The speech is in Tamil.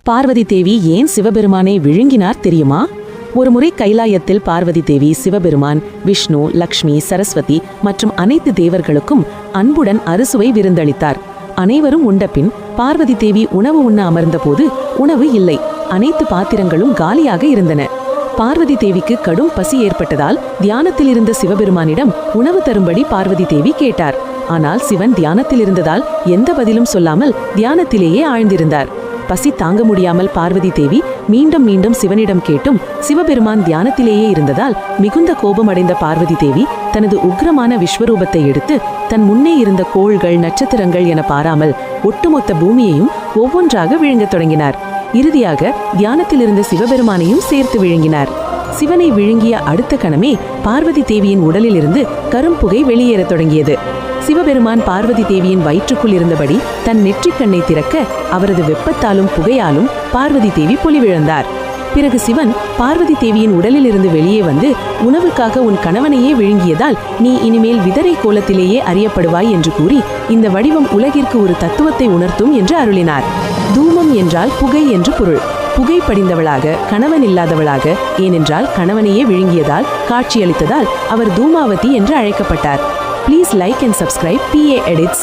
பார்வதி தேவி ஏன் சிவபெருமானை விழுங்கினார் தெரியுமா? ஒருமுறை கைலாயத்தில் பார்வதி தேவி சிவபெருமான், விஷ்ணு, லக்ஷ்மி, சரஸ்வதி மற்றும் அனைத்து தேவர்களுக்கும் அன்புடன் அறுசுவை விருந்தளித்தார். அனைவரும் உண்டபின் பார்வதி தேவி உணவு உண்ண அமர்ந்தபோது உணவு இல்லை. அனைத்து பாத்திரங்களும் காலியாக இருந்தன. பார்வதி தேவிக்கு கடும் பசி ஏற்பட்டதால் தியானத்தில் இருந்த சிவபெருமானிடம் உணவு தரும்படி பார்வதி தேவி கேட்டார். ஆனால் சிவன் தியானத்தில் இருந்ததால் எந்த பதிலும் சொல்லாமல் தியானத்திலேயே ஆழ்ந்திருந்தார். பசி தாங்க முடியாமல் பார்வதி தேவி மீண்டும் மீண்டும் சிவனிடம் கேட்டும் சிவபெருமான் தியானத்திலேயே இருந்ததால் மிகுந்த கோபம் அடைந்த பார்வதி தேவி தனது உக்ரமான விஸ்வரூபத்தை எடுத்து தன் முன்னே இருந்த கோள்கள், நட்சத்திரங்கள் என பாராமல் ஒட்டுமொத்த பூமியையும் ஒவ்வொன்றாக விழுங்கத் தொடங்கினார். இறுதியாக தியானத்தில் இருந்த சிவபெருமானையும் சேர்த்து விழுங்கினார். சிவனை விழுங்கிய அடுத்த கணமே பார்வதி தேவியின் உடலிலிருந்து கரும்புகை வெளியேறத் தொடங்கியது. சிவபெருமான் பார்வதி தேவியின் வயிற்றுக்குள் இருந்தபடி தன் நெற்றிக்கண்ணை திறக்க அவரது வெப்பத்தாலும் புகையாலும் பார்வதி தேவி பொலிவிழந்தார். பிறகு சிவன் பார்வதி தேவியின் உடலில் இருந்து வெளியே வந்து, உணவுக்காக உன் கணவனையே விழுங்கியதால் நீ இனிமேல் விதரை கோலத்திலேயே அறியப்படுவாய் என்று கூறி இந்த வடிவம் உலகிற்கு ஒரு தத்துவத்தை உணர்த்தும் என்று அருளினார். தூமம் என்றால் புகை என்று பொருள். புகை படிந்தவளாக, கணவன் இல்லாதவளாக, ஏனென்றால் கணவனையே விழுங்கியதால், காட்சியளித்ததால் அவர் தூமாவதி என்று அழைக்கப்பட்டார். Please like and subscribe PA Edits.